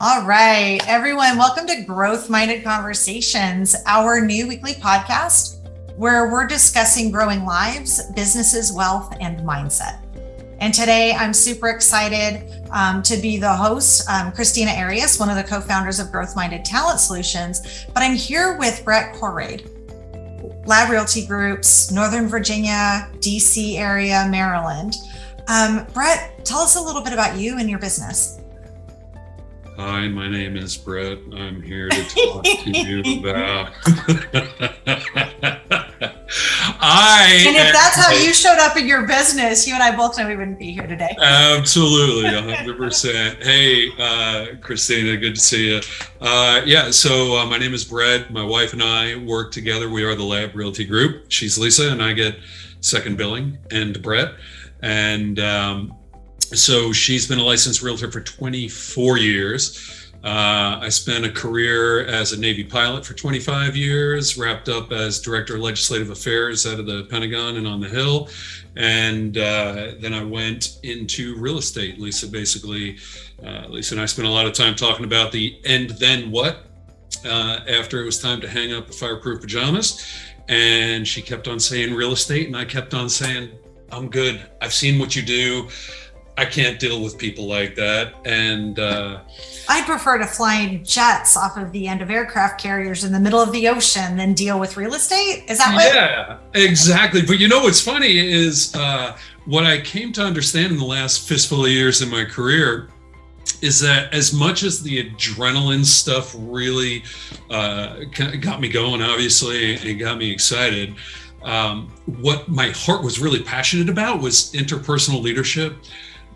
All right, everyone, welcome to Growth Minded Conversations, our new weekly podcast where we're discussing growing lives, businesses, wealth, and mindset. And today I'm super excited to be the host, Christina Arias, one of the co-founders of Growth Minded Talent Solutions, but I'm here with Brett Korade, Lab Realty Groups, Northern Virginia, DC area, Maryland. Brett, tell us a little bit about you and your business. Hi, my name is Brett. I'm here to talk to you about. And if that's how you showed up in your business, you and I both know we wouldn't be here today. Absolutely, 100%. Hey, Christina, good to see you. So my name is Brett. My wife and I work together. We are the Lab Realty Group. She's Lisa, and I get second billing, and Brett. And so she's been a licensed realtor for 24 years. I spent a career as a Navy pilot for 25 years, wrapped up as Director of Legislative Affairs out of the Pentagon and on the Hill. And then I went into real estate. Lisa and I spent a lot of time talking about the and then what after it was time to hang up the fireproof pajamas. And she kept on saying real estate, and I kept on saying, I'm good. I've seen what you do. I can't deal with people like that. And I prefer to fly in jets off of the end of aircraft carriers in the middle of the ocean than deal with real estate. Is that what? Yeah, exactly. But you know what's funny is what I came to understand in the last fistful of years in my career is that as much as the adrenaline stuff really got me going, obviously, and got me excited, what my heart was really passionate about was interpersonal leadership,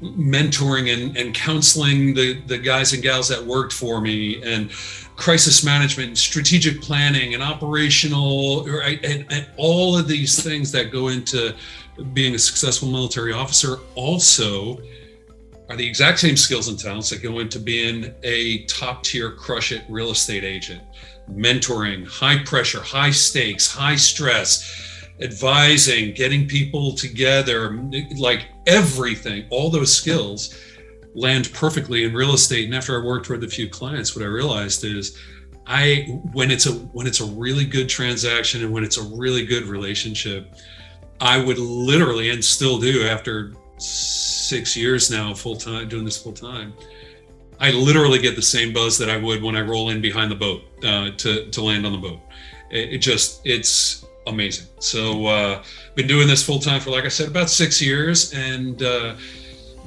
mentoring and counseling the guys and gals that worked for me, and crisis management and strategic planning and operational, right? And all of these things that go into being a successful military officer also are the exact same skills and talents that go into being a top tier crush it real estate agent. Mentoring, high pressure, high stakes, high stress, advising, getting people together, like everything, all those skills land perfectly in real estate. And after I worked with a few clients, what I realized is when it's a really good transaction and when it's a really good relationship, I would literally, and still do after 6 years now full-time, doing this full-time, I literally get the same buzz that I would when I roll in behind the boat to land on the boat. It's amazing. So been doing this full time for, like I said, about 6 years, and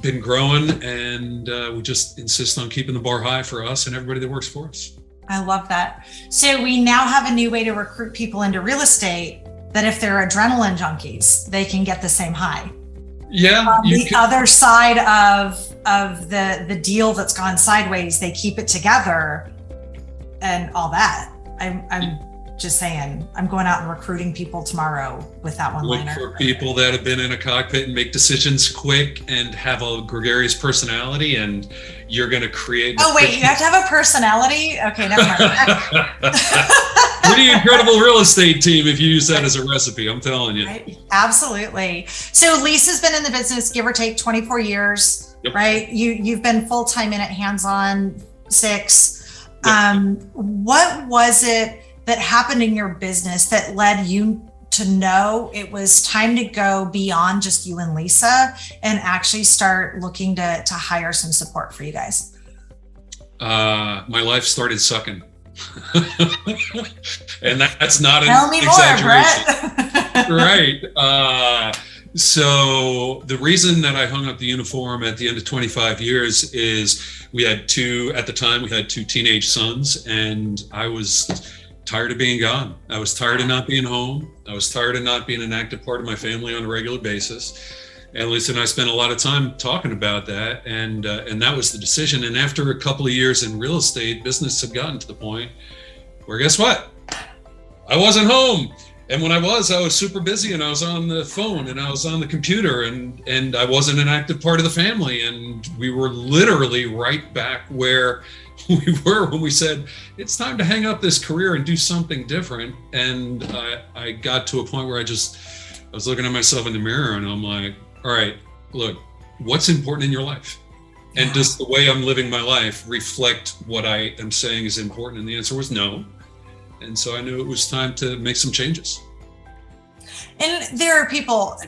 been growing, and we just insist on keeping the bar high for us and everybody that works for us. I love that. So we now have a new way to recruit people into real estate that if they're adrenaline junkies, they can get the same high. Yeah. Other side of the deal that's gone sideways, they keep it together and all that. I'm just saying, I'm going out and recruiting people tomorrow with that one liner. Look for people that have been in a cockpit and make decisions quick and have a gregarious personality, and you're going to create. Oh, wait, you have to have a personality? Okay, never mind. Pretty incredible real estate team if you use that as a recipe, I'm telling you. Right? Absolutely. So Lisa's been in the business, give or take 24 years, yep. Right? You've been full-time in it, hands-on 6. Yep. What was it that happened in your business that led you to know it was time to go beyond just you and Lisa and actually start looking to hire some support for you guys? My life started sucking. And that's not an Tell me exaggeration. More, Brett. Right. So the reason that I hung up the uniform at the end of 25 years is at the time we had 2 teenage sons, and I was tired of being gone. I was tired of not being home. I was tired of not being an active part of my family on a regular basis. And Lisa and I spent a lot of time talking about that, and that was the decision. And after a couple of years in real estate, business had gotten to the point where, guess what? I wasn't home. And when I was super busy, and I was on the phone, and I was on the computer, and I wasn't an active part of the family. And we were literally right back where we were when we said, it's time to hang up this career and do something different. And I got to a point where I was looking at myself in the mirror, and I'm like, all right, look, what's important in your life? And does the way I'm living my life reflect what I am saying is important? And the answer was no. And so I knew it was time to make some changes. And there are people,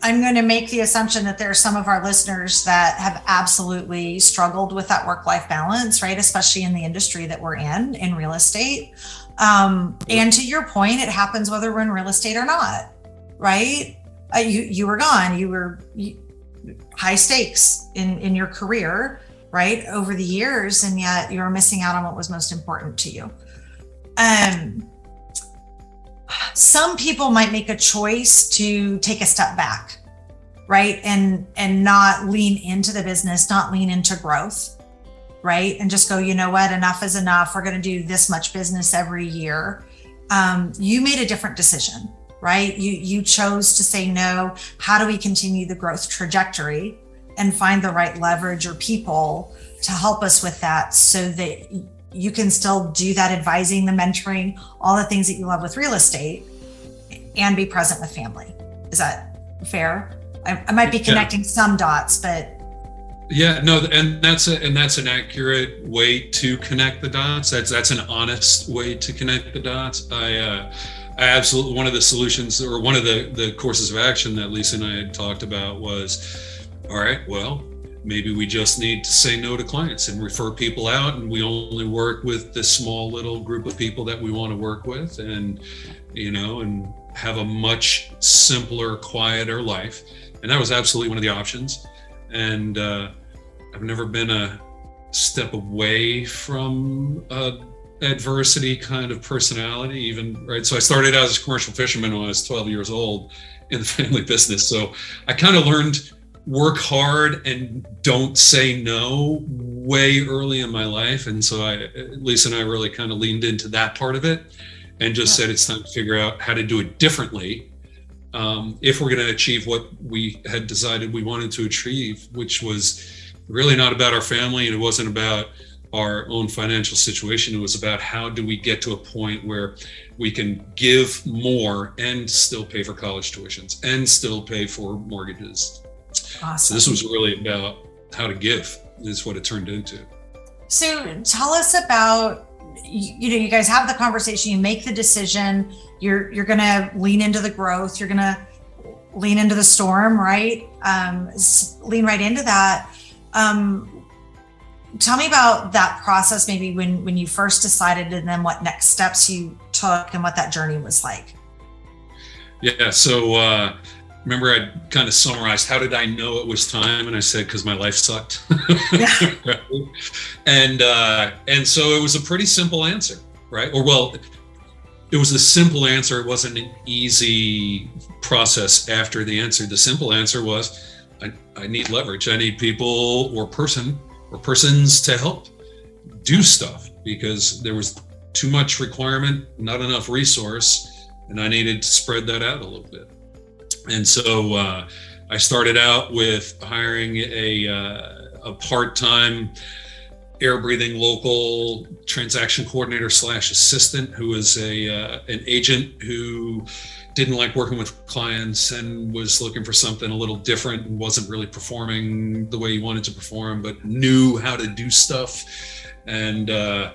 I'm going to make the assumption that there are some of our listeners that have absolutely struggled with that work-life balance, right? Especially in the industry that we're in real estate. And to your point, it happens whether we're in real estate or not, right? You were gone, you were high stakes in your career, right? Over the years, and yet you were missing out on what was most important to you. Some people might make a choice to take a step back, right? And not lean into the business, not lean into growth, right? And just go, you know what, enough is enough. We're going to do this much business every year. You made a different decision, right? You chose to say no. How do we continue the growth trajectory and find the right leverage or people to help us with that, so that you can still do that advising, the mentoring, all the things that you love with real estate, and be present with family. Is that fair? I might be connecting some dots, but yeah, no, and that's an accurate way to connect the dots. That's an honest way to connect the dots. I absolutely, one of the solutions, or one of the courses of action that Lisa and I had talked about was, all right, well, maybe we just need to say no to clients and refer people out, and we only work with this small little group of people that we want to work with, and and have a much simpler, quieter life. And that was absolutely one of the options. And I've never been a step away from adversity kind of personality, even, right? So I started out as a commercial fisherman when I was 12 years old in the family business. So I kind of learned work hard and don't say no way early in my life. And so Lisa and I really kind of leaned into that part of it and just said it's time to figure out how to do it differently if we're going to achieve what we had decided we wanted to achieve, which was really not about our family, and it wasn't about our own financial situation. It was about how do we get to a point where we can give more and still pay for college tuitions and still pay for mortgages. Awesome. So this was really about how to give, is what it turned into. So tell us about, you guys have the conversation, you make the decision, you're going to lean into the growth, you're going to lean into the storm, right? Lean right into that. Tell me about that process, maybe when you first decided, and then what next steps you took and what that journey was like. Yeah. So, remember I kind of summarized, how did I know it was time? And I said, because my life sucked. Yeah. And so it was a pretty simple answer, right? Or, well, it was a simple answer. It wasn't an easy process after the answer. The simple answer was, I need leverage. I need people or persons to help do stuff, because there was too much requirement, not enough resource, and I needed to spread that out a little bit. And so I started out with hiring a part-time air-breathing local transaction coordinator / assistant who was an agent who didn't like working with clients and was looking for something a little different and wasn't really performing the way he wanted to perform, but knew how to do stuff. And that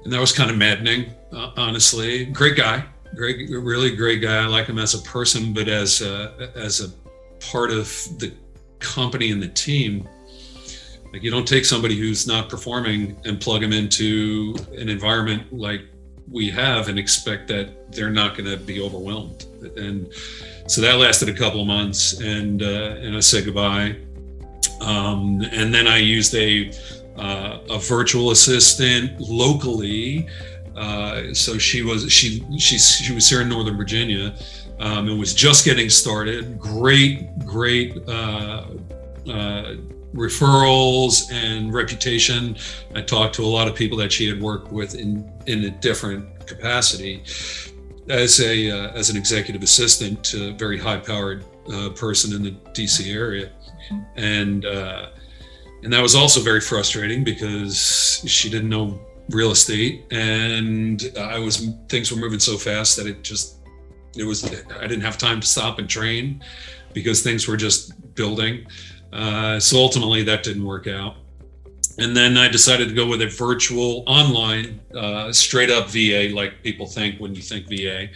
was kind of maddening, honestly. Great guy. Really great guy. I like him as a person, but as a part of the company and the team, like, you don't take somebody who's not performing and plug them into an environment like we have and expect that they're not going to be overwhelmed. And so that lasted a couple of months, and I said goodbye. And then I used a virtual assistant locally. So she was here in Northern Virginia, and was just getting started. Great referrals and reputation. I talked to a lot of people that she had worked with in a different capacity as an executive assistant to a very high-powered person in the DC area, and that was also very frustrating because she didn't know real estate, and things were moving so fast that I didn't have time to stop and train because things were just building. So ultimately that didn't work out. And then I decided to go with a virtual online, straight up VA, like people think when you think VA.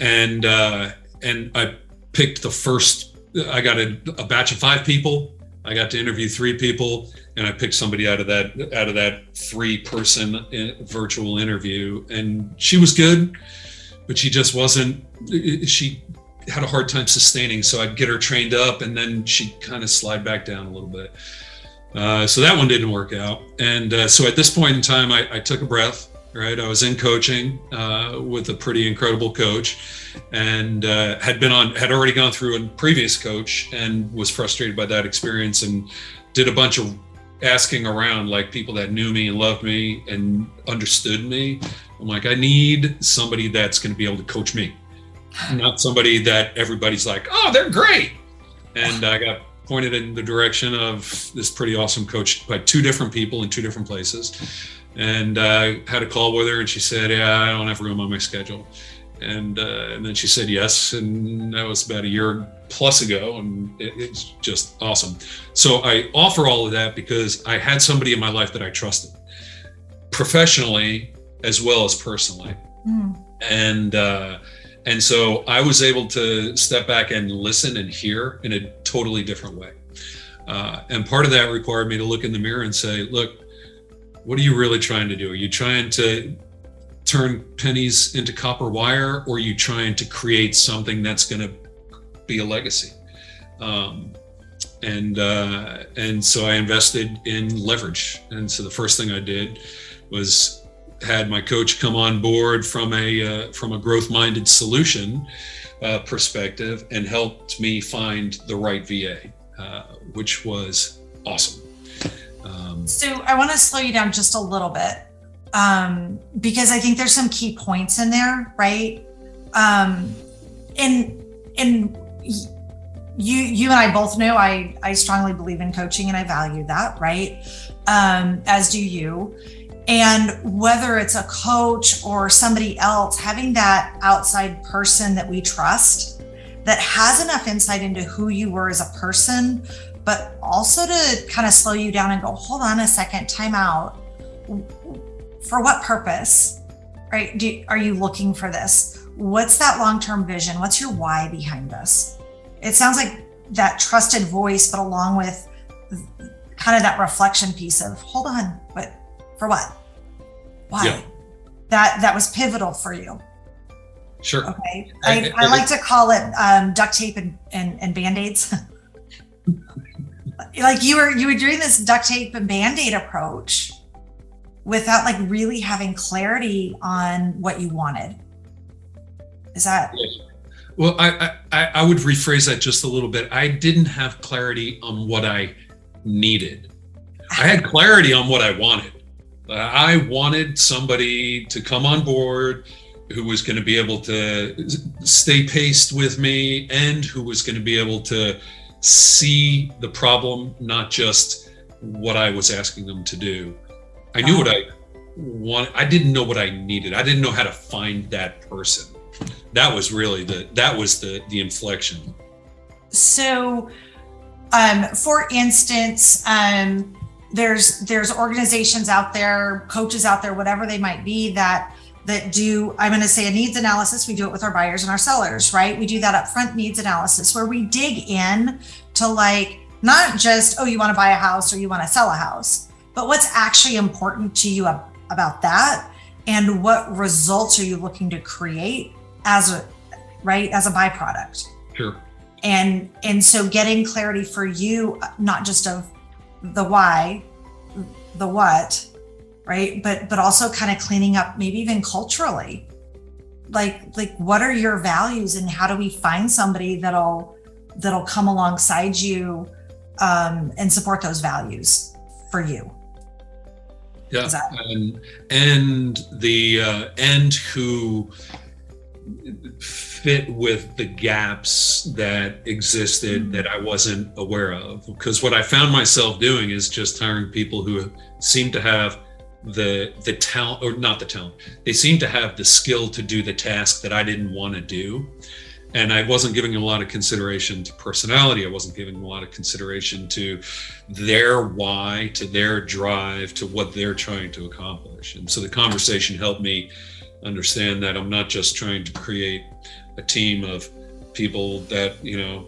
And I picked I got a batch of 5 people. I got to interview 3 people, and I picked somebody out of that 3-person virtual interview. And she was good, but she just wasn't, she had a hard time sustaining. So I'd get her trained up, and then she'd kind of slide back down a little bit. So that one didn't work out. And so at this point in time, I took a breath, right? I was in coaching with a pretty incredible coach, and had already gone through a previous coach and was frustrated by that experience, and did a bunch of asking around, like people that knew me and loved me and understood me. I'm like, I need somebody that's going to be able to coach me, not somebody that everybody's like, oh, they're great. And I got pointed in the direction of this pretty awesome coach by 2 different people in 2 different places. And I had a call with her, and she said, yeah, I don't have room on my schedule. And then she said yes, and that was about a year plus ago, and it's just awesome. So I offer all of that because I had somebody in my life that I trusted, professionally as well as personally. And so I was able to step back and listen and hear in a totally different way. And part of that required me to look in the mirror and say, look, what are you really trying to do? Are you trying to turn pennies into copper wire, or are you trying to create something that's going to be a legacy? And so I invested in leverage. And so the first thing I did was had my coach come on board from a growth-minded solution perspective, and helped me find the right VA, which was awesome. So I want to slow you down just a little bit, because I think there's some key points in there, right? And you and I both know I strongly believe in coaching, and I value that, right? As do you. And whether it's a coach or somebody else, having that outside person that we trust, that has enough insight into who you were as a person, but also to kind of slow you down and go, hold on a second, time out. For what purpose, right? Are you looking for this? What's that long-term vision? What's your why behind this? It sounds like that trusted voice, but along with kind of that reflection piece of, hold on, but for what? Why? Yeah. That was pivotal for you. Sure. Okay. I like to call it duct tape and Band-Aids. Like you were doing this duct tape and Band-Aid approach without like really having clarity on what you wanted. Is that? Well, I would rephrase that just a little bit. I didn't have clarity on what I needed. I had clarity on what I wanted. I wanted somebody to come on board who was going to be able to stay paced with me, and who was going to be able to see the problem, not just what I was asking them to do. I knew what I wanted. I didn't know what I needed. I didn't know how to find that person. That was really the inflection. So, for instance, there's organizations out there, coaches out there, whatever they might be, that do, I'm going to say, a needs analysis. We do it with our buyers and our sellers, right? We do that upfront needs analysis where we dig in to, like, not just, oh, you want to buy a house or you want to sell a house, but what's actually important to you about that, and what results are you looking to create as a byproduct. Sure. And so getting clarity for you, not just of the why, the what, right? But also kind of cleaning up, maybe even culturally, like what are your values, and how do we find somebody that'll come alongside you and support those values for you. Yeah, and who fit with the gaps that existed that I wasn't aware of. Because what I found myself doing is just hiring people who seem to have the talent, or not the talent, they seem to have the skill to do the task that I didn't want to do. And I wasn't giving a lot of consideration to personality. I wasn't giving a lot of consideration to their why, to their drive, to what they're trying to accomplish. And so the conversation helped me understand that I'm not just trying to create a team of people that,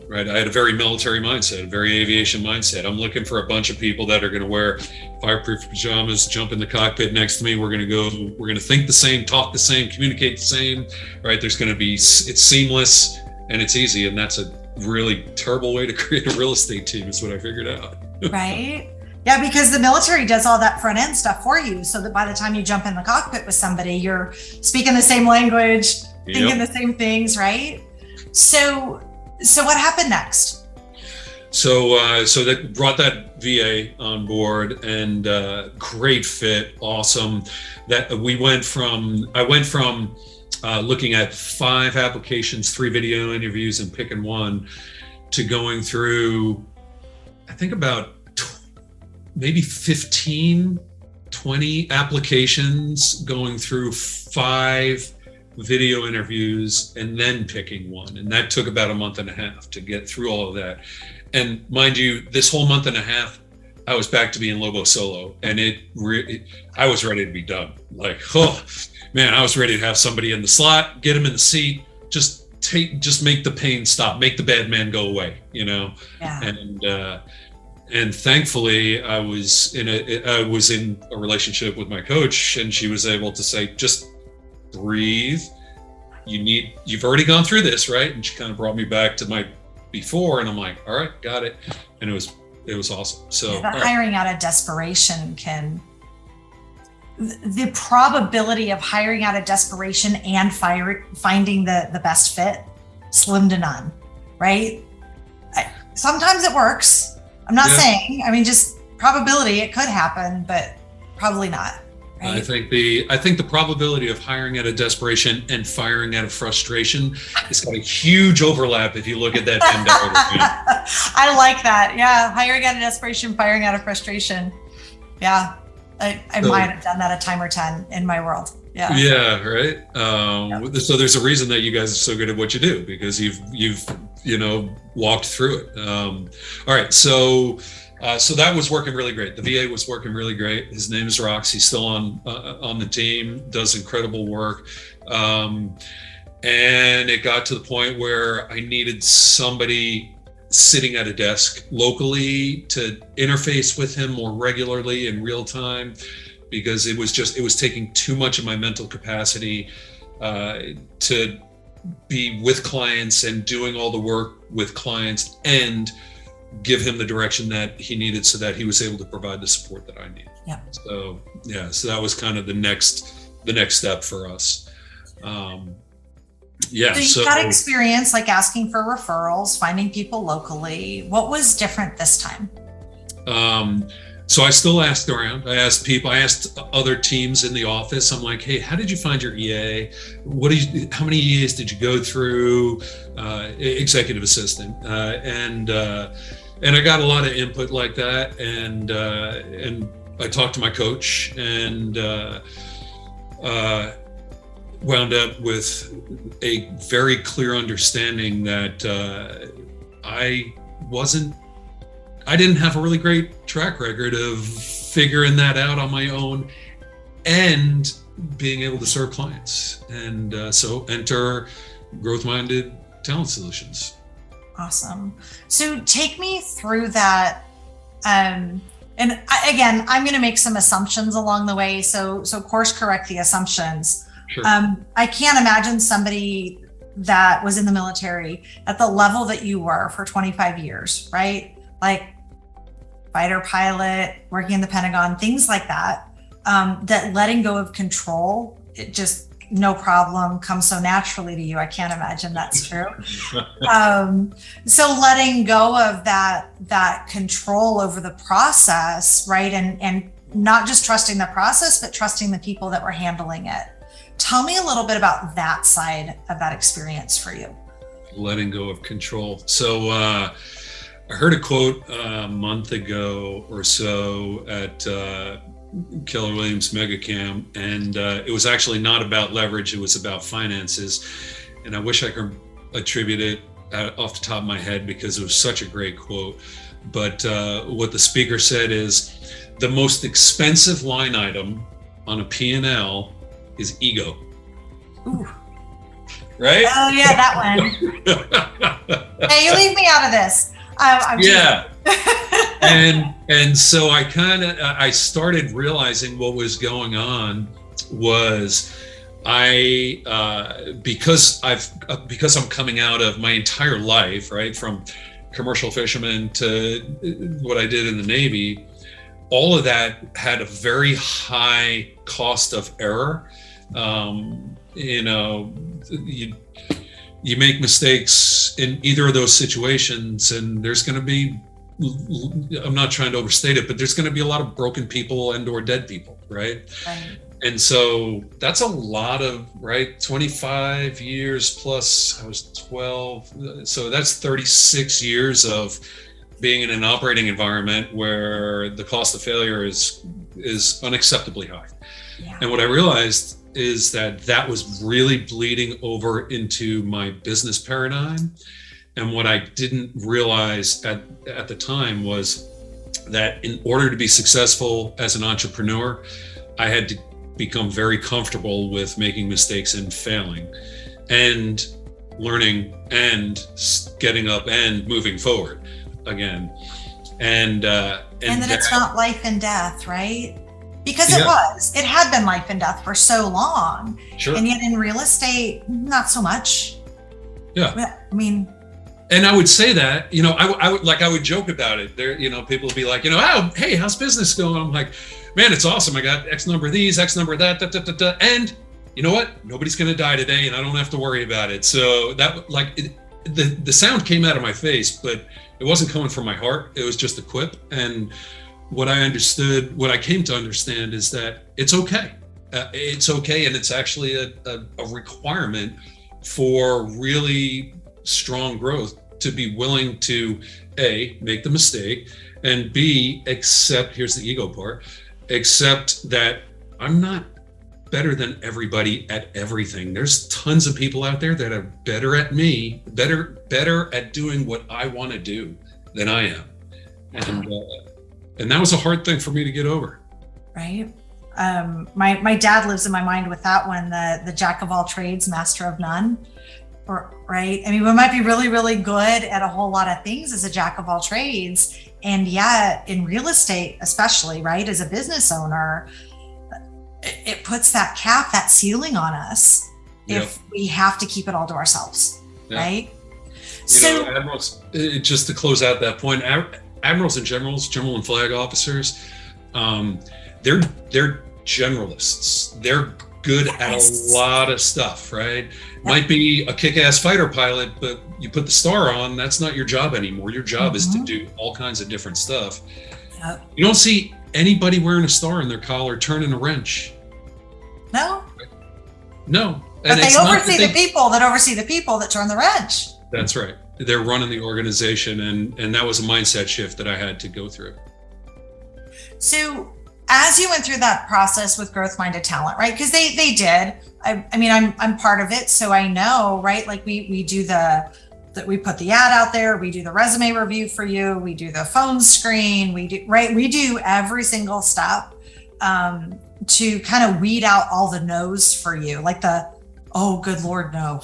right? I had a very military mindset, a very aviation mindset. I'm looking for a bunch of people that are going to wear fireproof pajamas, jump in the cockpit next to me. We're going to think the same, talk the same, communicate the same, right? It's seamless and it's easy. And that's a really terrible way to create a real estate team, is what I figured out. Right. Yeah, because the military does all that front end stuff for you, so that by the time you jump in the cockpit with somebody, you're speaking the same language, thinking the same things, right? So what happened next? So that brought that VA on board, and great fit, awesome. That I went from looking at 5 applications, 3 video interviews, and picking one, to going through, I think about maybe 15, 20 applications, going through 5 video interviews, and then picking one. And that took about a month and a half to get through all of that. And mind you, this whole month and a half, I was back to being Lobo Solo, and I was ready to be done. Like, oh man, I was ready to have somebody in the slot, get him in the seat, just make the pain stop, make the bad man go away, Yeah. And thankfully, I was in a relationship with my coach, and she was able to say, just breathe. You've already gone through this, right? And she kind of brought me back to my before, and I'm like, all right, got it. And it was awesome. So hiring out of desperation the probability of hiring out of desperation and finding the best fit, slim to none, right? Sometimes it works. I'm not saying, just probability, it could happen, but probably not. Right? I think the probability of hiring out of desperation and firing out of frustration has got a huge overlap if you look at that Venn diagram. I like that. Yeah, hiring out of desperation, firing out of frustration. Yeah, I might have done that a time or 10 in my world. Yeah. Yeah. Right. So there's a reason that you guys are so good at what you do, because you've walked through it. All right. So that was working really great. The VA was working really great. His name is Rox. He's still on the team, does incredible work. And it got to the point where I needed somebody sitting at a desk locally to interface with him more regularly in real time, because it was taking too much of my mental capacity to be with clients and doing all the work with clients and give him the direction that he needed, so that he was able to provide the support that I needed. Yeah. So that was kind of the next step for us. So you got experience like asking for referrals, finding people locally. What was different this time? So I still asked around. I asked people. I asked other teams in the office. I'm like, hey, how did you find your EA? How many EAs did you go through? Executive assistant, and I got a lot of input like that. And I talked to my coach, and wound up with a very clear understanding that I didn't have a really great track record of figuring that out on my own and being able to serve clients. And so enter Growth Minded Talent Solutions. Awesome. So take me through that. And again, I'm going to make some assumptions along the way. So course correct the assumptions. Sure. I can't imagine somebody that was in the military at the level that you were for 25 years, right? Like fighter pilot, working in the Pentagon, things like that, that letting go of control, it just no problem comes so naturally to you. I can't imagine that's true. So letting go of that control over the process, right? And not just trusting the process, but trusting the people that were handling it. Tell me a little bit about that side of that experience for you. Letting go of control. So I heard a quote a month ago or so at Keller Williams Mega Camp, and it was actually not about leverage, it was about finances. And I wish I could attribute it off the top of my head because it was such a great quote. But what the speaker said is the most expensive line item on a P&L is ego. Ooh. Right? Oh yeah, that one. Hey, you leave me out of this. Yeah. and so I started realizing what was going on was because I'm coming out of my entire life, right, from commercial fisherman to what I did in the Navy, all of that had a very high cost of error. You make mistakes in either of those situations, and there's going to be, I'm not trying to overstate it, but there's going to be a lot of broken people and or dead people, right? Right. And so that's a lot of, right, 25 years plus I was 12. So that's 36 years of being in an operating environment where the cost of failure is unacceptably high. Yeah. And what I realized is that was really bleeding over into my business paradigm. And what I didn't realize at the time was that in order to be successful as an entrepreneur, I had to become very comfortable with making mistakes and failing and learning and getting up and moving forward again. And that it's not life and death, right? Because it had been life and death for so long. Sure. And yet in real estate, not so much. Yeah. I mean, and I would say that, I would joke about it. There, people would be like, oh, hey, how's business going? I'm like, man, it's awesome. I got X number of these, X number of that, and you know what? Nobody's going to die today, and I don't have to worry about it. So that, the sound came out of my face, but it wasn't coming from my heart. It was just a quip. And what I came to understand is that it's okay. It's okay, and it's actually a requirement for really strong growth to be willing to A, make the mistake, and B, here's the ego part, accept that I'm not better than everybody at everything. There's tons of people out there that are better at me, better at doing what I want to do than I am. And that was a hard thing for me to get over. Right. My dad lives in my mind with that one, the jack of all trades, master of none. Right. I mean, we might be really, really good at a whole lot of things as a jack of all trades. And yet in real estate, especially, right, as a business owner, it puts that cap, that ceiling on us if we have to keep it all to ourselves. Right. Admirals, just to close out that point, admirals and generals, general and flag officers, they're generalists. They're good at a lot of stuff, right? Might be a kick-ass fighter pilot, but you put the star on, that's not your job anymore. Your job is to do all kinds of different stuff. Yep. You don't see anybody wearing a star in their collar turning a wrench. No. No. But they oversee the people that turn the wrench. That's right. They're running the organization, and that was a mindset shift that I had to go through. So as you went through that process with Growth Minded Talent, right? Because they did. I mean, I'm part of it, so I know, right? Like we do we put the ad out there, we do the resume review for you, we do the phone screen, we do every single step to kind of weed out all the no's for you, like oh, good Lord, no,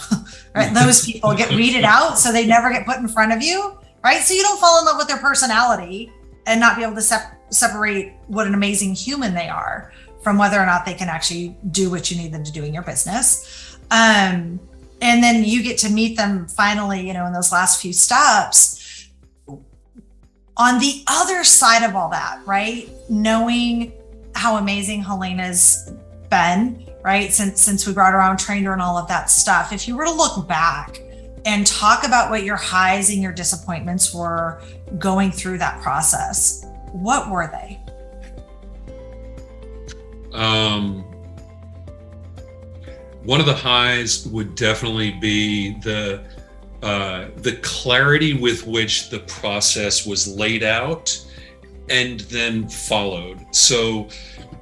right? Those people get weeded out so they never get put in front of you, right? So you don't fall in love with their personality and not be able to separate what an amazing human they are from whether or not they can actually do what you need them to do in your business. And then you get to meet them finally, in those last few steps. On the other side of all that, right? Knowing how amazing Helena's been, right? Since we brought her on, trained her and all of that stuff. If you were to look back and talk about what your highs and your disappointments were going through that process, what were they? One of the highs would definitely be the clarity with which the process was laid out and then followed. So,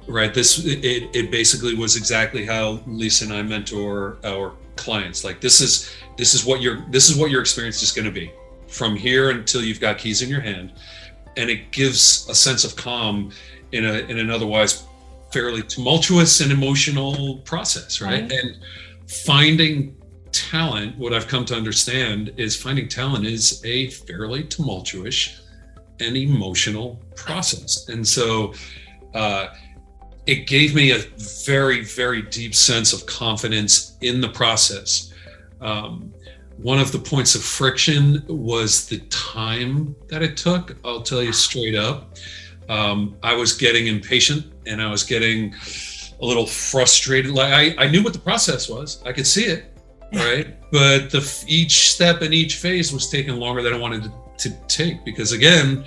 right, it basically was exactly how Lisa and I mentor our clients. Like, this is this is what your experience is going to be from here until you've got keys in your hand. And it gives a sense of calm in an otherwise fairly tumultuous and emotional process, right? And finding talent, what I've come to understand is finding talent is a fairly tumultuous and emotional process. And so it gave me a very, very deep sense of confidence in the process. One of the points of friction was the time that it took. I'll tell you straight up. I was getting impatient and I was getting a little frustrated. Like I knew what the process was. I could see it, right? But each step and each phase was taking longer than I wanted to take, because again,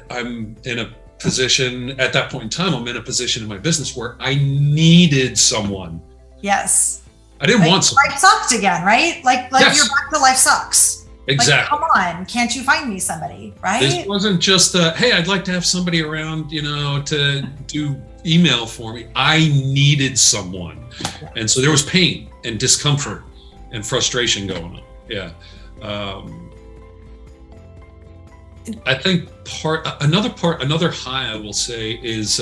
I'm in a position at that point in time, I'm in a position in my business where I needed someone. Yes. I didn't want someone. Life sucked again, right? Like yes. You're back to life sucks. Exactly. Like, come on, can't you find me somebody, right? This wasn't just hey, I'd like to have somebody around, to do email for me. I needed someone. And so there was pain and discomfort and frustration going on. Yeah. I think another high I will say is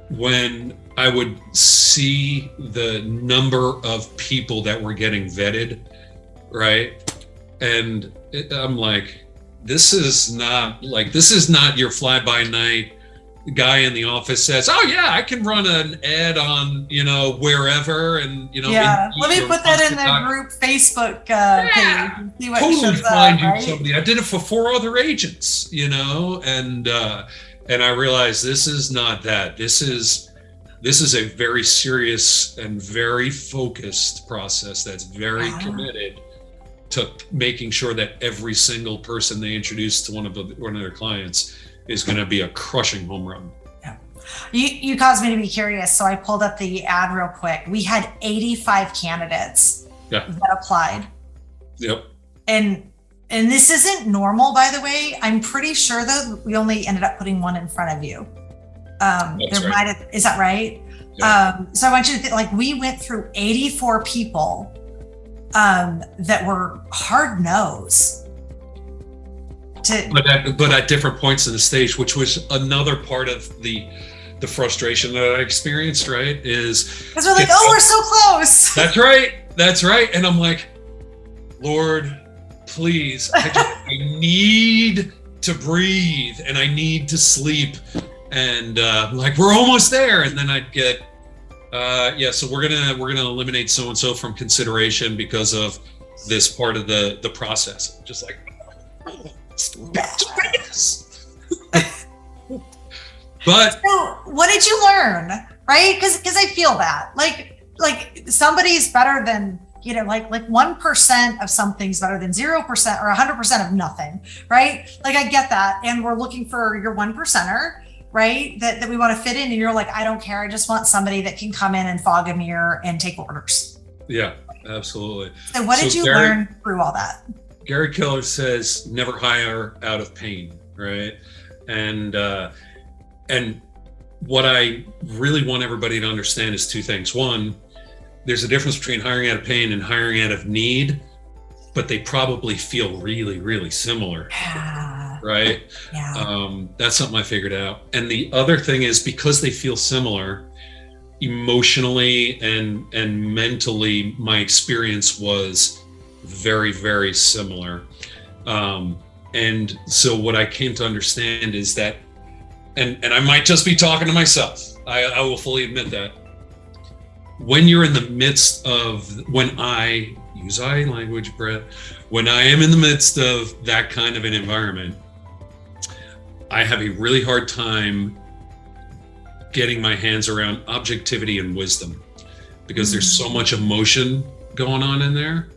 when I would see the number of people that were getting vetted, right? And I'm like, this is not your fly-by-night guy in the office says, oh yeah, I can run an ad on, wherever, and yeah. Let me put that in the group Facebook page and see what totally shows find up, you right? somebody. I did it for 4 other agents, and I realized this is not that. This is a very serious and very focused process that's very committed to making sure that every single person they introduce to one of their clients is going to be a crushing home run. Yeah. You caused me to be curious, so I pulled up the ad real quick. We had 85 candidates that applied. Yep. And this isn't normal, by the way. I'm pretty sure though we only ended up putting one in front of you. Is that right? Yeah. So I want you to think, we went through 84 people that were hard no's. But at different points in the stage, which was another part of the frustration that I experienced, right? Is because we're like, we're so close. That's right. And I'm like, Lord, please, I need to breathe and I need to sleep. And we're almost there. And then I'd get, so we're gonna eliminate so and so from consideration because of this part of the process. Just like, but so what did you learn, right? Because I feel that like somebody's better than 1% of something's better than 0% or 100% of nothing, right? I get that, and we're looking for your 1%er, right? That we want to fit in, and you're like, I don't care, I just want somebody that can come in and fog a mirror and take orders. Yeah, absolutely. So what did you learn through all that? Gary Keller says, never hire out of pain, right? And what I really want everybody to understand is 2 things. One, there's a difference between hiring out of pain and hiring out of need, but they probably feel really, really similar, right? Yeah. That's something I figured out. And the other thing is, because they feel similar, emotionally and mentally, my experience was very, very similar. And so what I came to understand is that, and I might just be talking to myself, I will fully admit that, when you're in the midst of, when I use I language, Brett, when I am in the midst of that kind of an environment, I have a really hard time getting my hands around objectivity and wisdom, because there's so much emotion going on in there.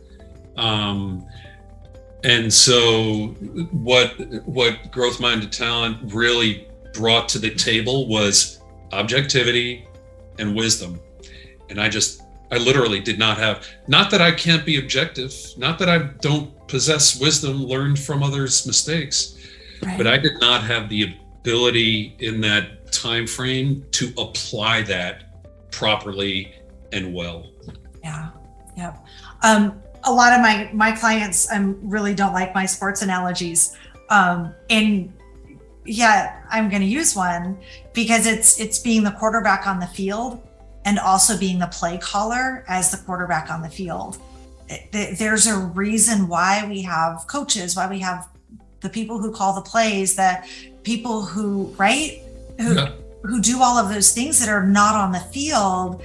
And so what Growth Minded Talent really brought to the table was objectivity and wisdom. And I literally did not have, not that I can't be objective, not that I don't possess wisdom learned from others' mistakes, right, but I did not have the ability in that time frame to apply that properly and well. Yeah. Yep. A lot of my clients really don't like my sports analogies. And yeah, I'm going to use one because it's being the quarterback on the field and also being the play caller as the quarterback on the field. There's a reason why we have coaches, why we have the people who call the plays, the people who do all of those things that are not on the field.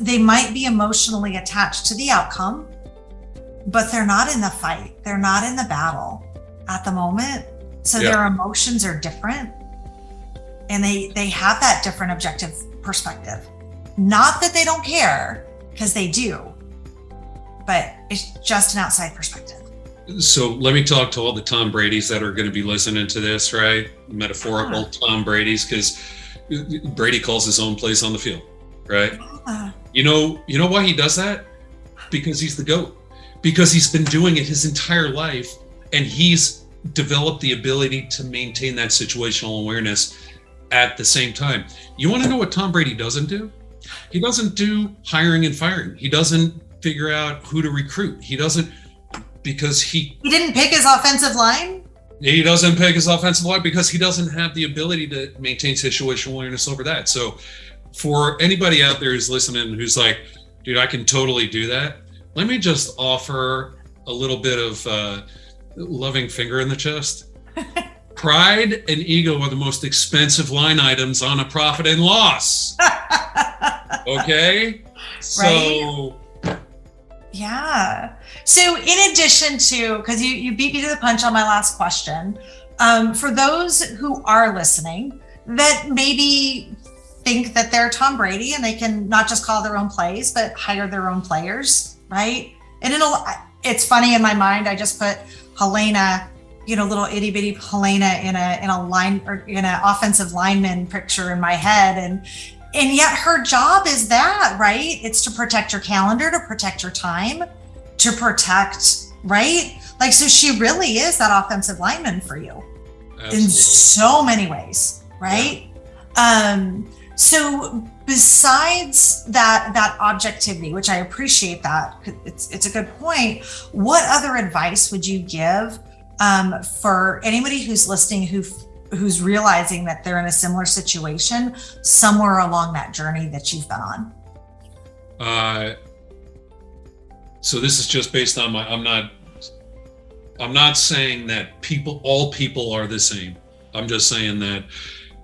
They might be emotionally attached to the outcome, but they're not in the fight. They're not in the battle at the moment. So their emotions are different, and they have that different objective perspective. Not that they don't care, because they do, but it's just an outside perspective. So let me talk to all the Tom Bradys that are going to be listening to this, right? Metaphorical Tom Bradys, because Brady calls his own plays on the field, right? You know why he does that? Because he's the GOAT. Because he's been doing it his entire life, and he's developed the ability to maintain that situational awareness at the same time. You want to know what Tom Brady doesn't do? He doesn't do hiring and firing. He doesn't figure out who to recruit. He doesn't, because he didn't pick his offensive line. He doesn't pick his offensive line because he doesn't have the ability to maintain situational awareness over that. So for anybody out there who's listening, who's like, dude, I can totally do that. Let me just offer a little bit of loving finger in the chest. Pride and ego are the most expensive line items on a profit and loss. Okay? So right? Yeah. So in addition to, because you beat me to the punch on my last question, for those who are listening that maybe think that they're Tom Brady and they can not just call their own plays, but hire their own players, right? And it's funny, in my mind, I just put Helena, little itty bitty Helena in a line, or in an offensive lineman picture in my head. And yet her job is that, right? It's to protect your calendar, to protect your time, to protect, right? Like, so she really is that offensive lineman for you. Absolutely. In so many ways, right? Yeah. So besides that objectivity, which I appreciate that, it's a good point. What other advice would you give for anybody who's listening, who's realizing that they're in a similar situation somewhere along that journey that you've been on? So this is just based on I'm not saying that all people are the same. I'm just saying that,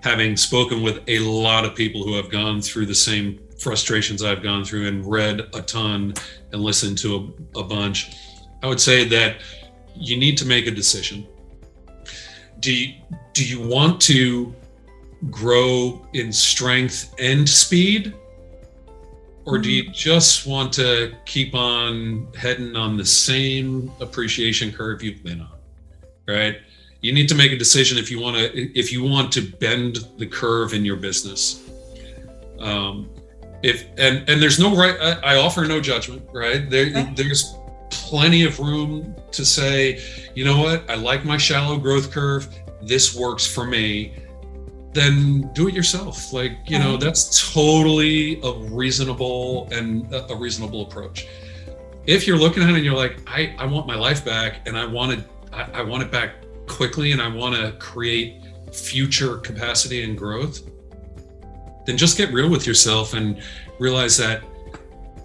having spoken with a lot of people who have gone through the same frustrations I've gone through and read a ton and listened to a bunch, I would say that you need to make a decision. Do you want to grow in strength and speed? Or do you just want to keep on heading on the same appreciation curve you've been on, right? You need to make a decision if you want to bend the curve in your business. And there's no right. I offer no judgment, right? There's plenty of room to say, you know what? I like my shallow growth curve. This works for me. Then do it yourself. That's totally a reasonable approach. If you're looking at it and you're like, I want my life back, and I want it back quickly, and I want to create future capacity and growth, then just get real with yourself and realize that,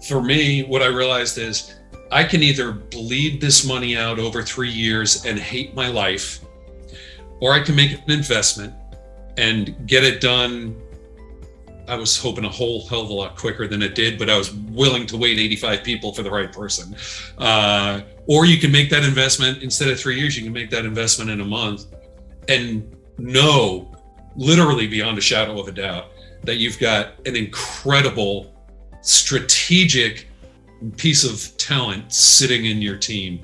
for me, what I realized is I can either bleed this money out over 3 years and hate my life, or I can make an investment and get it done. I was hoping a whole hell of a lot quicker than it did, but I was willing to wait 85 people for the right person. Or you can make that investment, instead of 3 years, you can make that investment in a month, and know, literally beyond a shadow of a doubt, that you've got an incredible strategic piece of talent sitting in your team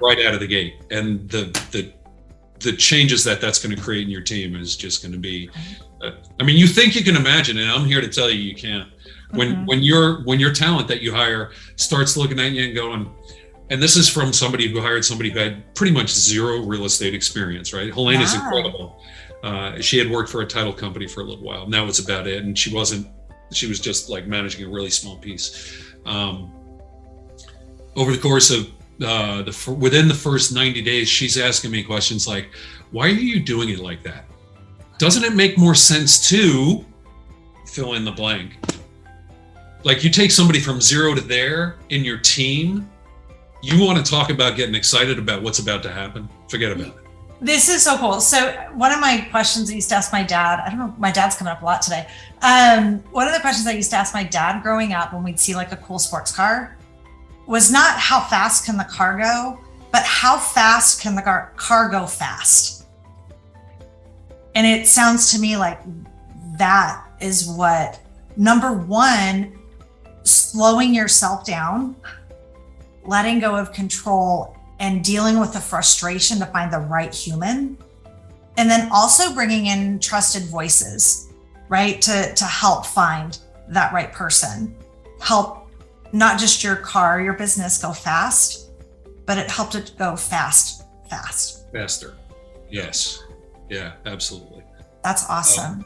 right out of the gate. And the changes that's going to create in your team is just going to be, you think you can imagine, and I'm here to tell you, you can't. When your talent that you hire starts looking at you and going, and this is from somebody who hired somebody who had pretty much zero real estate experience, right? Helena's incredible. She had worked for a title company for a little while. That was about it. And she was just like managing a really small piece. over the course of within the first 90 days, she's asking me questions like, why are you doing it like that? Doesn't it make more sense to fill in the blank? Like, you take somebody from 0 to there in your team, you want to talk about getting excited about what's about to happen? Forget about it. This is so cool. So one of my questions I used to ask my dad, I don't know, my dad's coming up a lot today. One of the questions I used to ask my dad growing up when we'd see like a cool sports car was not how fast can the car go, but how fast can the car go fast? And it sounds to me like that is what, number one, slowing yourself down, letting go of control, and dealing with the frustration to find the right human. And then also bringing in trusted voices, right? To help find that right person. Help not just your car, your business go fast, but it helped it go faster. Yes. Yeah, absolutely. That's awesome.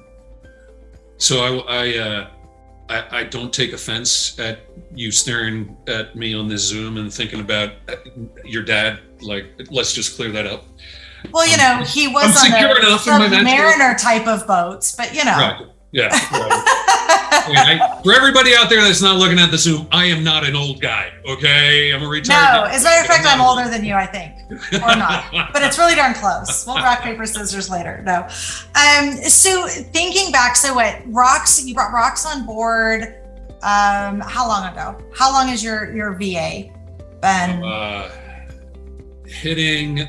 So I don't take offense at you staring at me on this Zoom and thinking about your dad. Like, let's just clear that up. Well, you know, he was on a Mariner type of boats, but you know. Right. Yeah. Right. For everybody out there that's not looking at the Zoom, I am not an old guy. Okay, I'm a retired. No, as a matter of fact, I'm older than you, I think, or not. But it's really darn close. We'll rock paper scissors later. No. So thinking back, so what? Rox, you brought Rox on board. How long ago? How long has your VA been? Hitting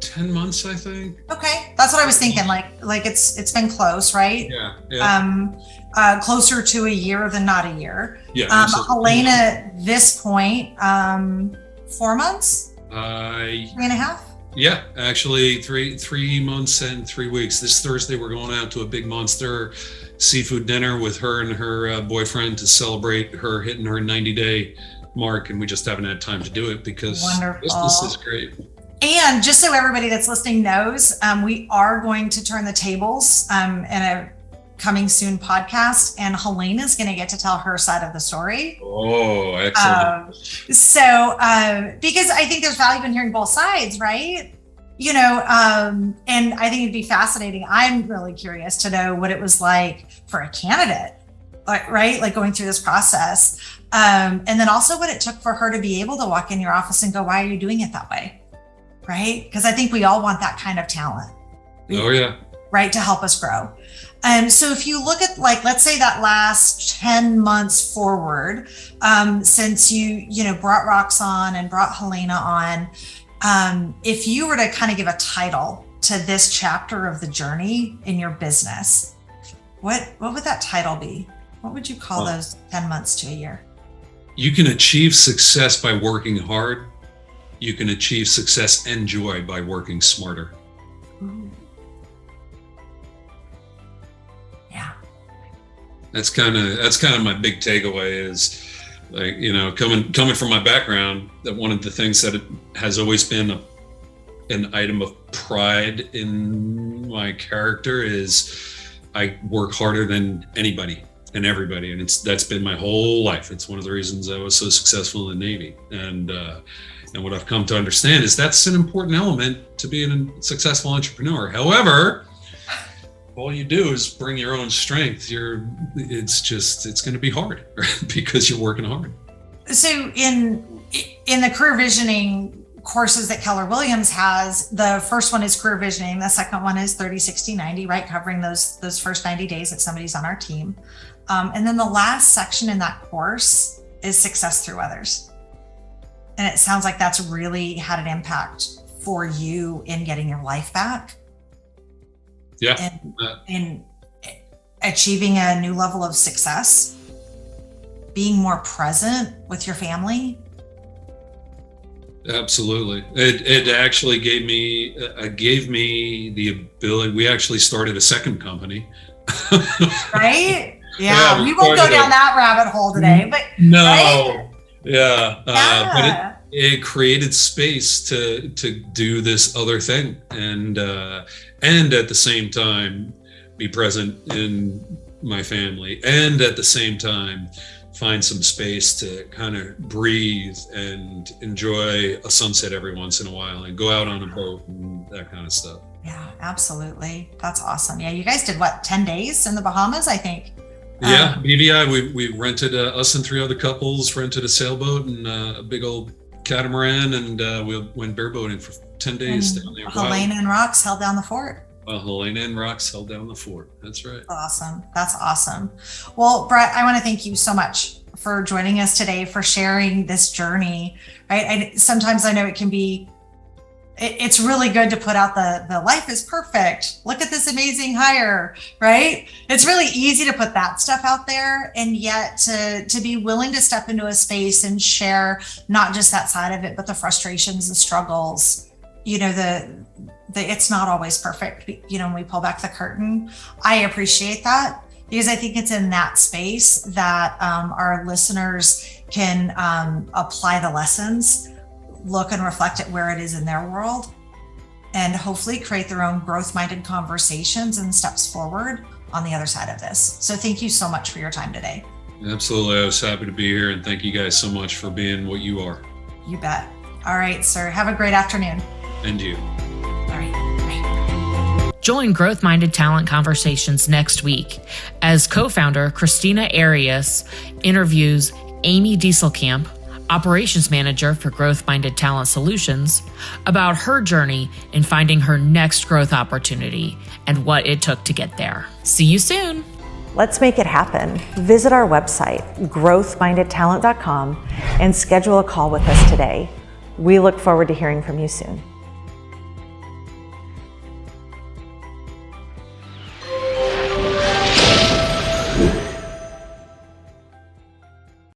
10 months, I think. Okay, that's what I was thinking. Like it's been close, right? Yeah. Closer to a year than not a year. Yeah. Helena, at this point, 4 months, 3.5. Yeah, actually 3 months and 3 weeks. This Thursday, we're going out to a big monster seafood dinner with her and her boyfriend to celebrate her hitting her 90-day mark, and we just haven't had time to do it because this is great. And just so everybody that's listening knows, we are going to turn the tables in a coming soon podcast, and Helena's going to get to tell her side of the story. Oh, excellent. Because I think there's value in hearing both sides, right? You know, and I think it'd be fascinating. I'm really curious to know what it was like for a candidate, right? Like going through this process. And then also what it took for her to be able to walk in your office and go, why are you doing it that way? Right? Because I think we all want that kind of talent. Oh, yeah. Right? To help us grow. So if you look at, like, let's say that last 10 months forward, since you brought Rox on and brought Helena on, if you were to kind of give a title to this chapter of the journey in your business, what would that title be? What would you call those 10 months to a year? You can achieve success by working hard. You can achieve success and joy by working smarter. Ooh. Yeah. That's kind of my big takeaway is, like, you know, coming from my background, that one of the things that has always been an item of pride in my character is I work harder than anybody and everybody, and that's been my whole life. It's one of the reasons I was so successful in the Navy, and what I've come to understand is that's an important element to being a successful entrepreneur. However, all you do is bring your own strength. It's going to be hard, right? Because you're working hard. So in the career visioning courses that Keller Williams has, the first one is career visioning. The second one is 30, 60, 90, right? Covering those first 90 days that somebody's on our team. And then the last section in that course is success through others. And it sounds like that's really had an impact for you in getting your life back. Yeah. And in achieving a new level of success, being more present with your family. Absolutely. It actually gave me the ability. We actually started a second company. Right? Yeah. We won't go down that rabbit hole today, but no. Right? Yeah. Yeah. But it created space to do this other thing, and at the same time be present in my family, and at the same time find some space to kind of breathe and enjoy a sunset every once in a while and go out on a boat and that kind of stuff. Yeah, absolutely. That's awesome. Yeah, you guys did what, 10 days in the Bahamas, I think? Yeah, BVI, we rented, us and 3 other couples rented a sailboat and a big old catamaran, and we went bareboating for 10 days down there. Helena and Rocks held down the fort. Helena and Rocks held down the fort. That's right. Awesome. That's awesome. Well, Brett, I want to thank you so much for joining us today, for sharing this journey, right? Sometimes I know it can be, it's really good to put out the life is perfect. Look at this amazing hire, right? It's really easy to put that stuff out there. And yet to be willing to step into a space and share not just that side of it, but the frustrations, the struggles, it's not always perfect. When we pull back the curtain, I appreciate that, because I think it's in that space that our listeners can apply the lessons, look and reflect at where it is in their world, and hopefully create their own growth-minded conversations and steps forward on the other side of this. So thank you so much for your time today. Absolutely. I was happy to be here, and thank you guys so much for being what you are. You bet. All right, sir. Have a great afternoon. And you. All right. Bye. Join Growth Minded Talent Conversations next week as co-founder Christina Arias interviews Amy Dieselkamp, operations manager for Growth Minded Talent Solutions, about her journey in finding her next growth opportunity and what it took to get there. See you soon. Let's make it happen. Visit our website, growthmindedtalent.com, and schedule a call with us today. We look forward to hearing from you soon.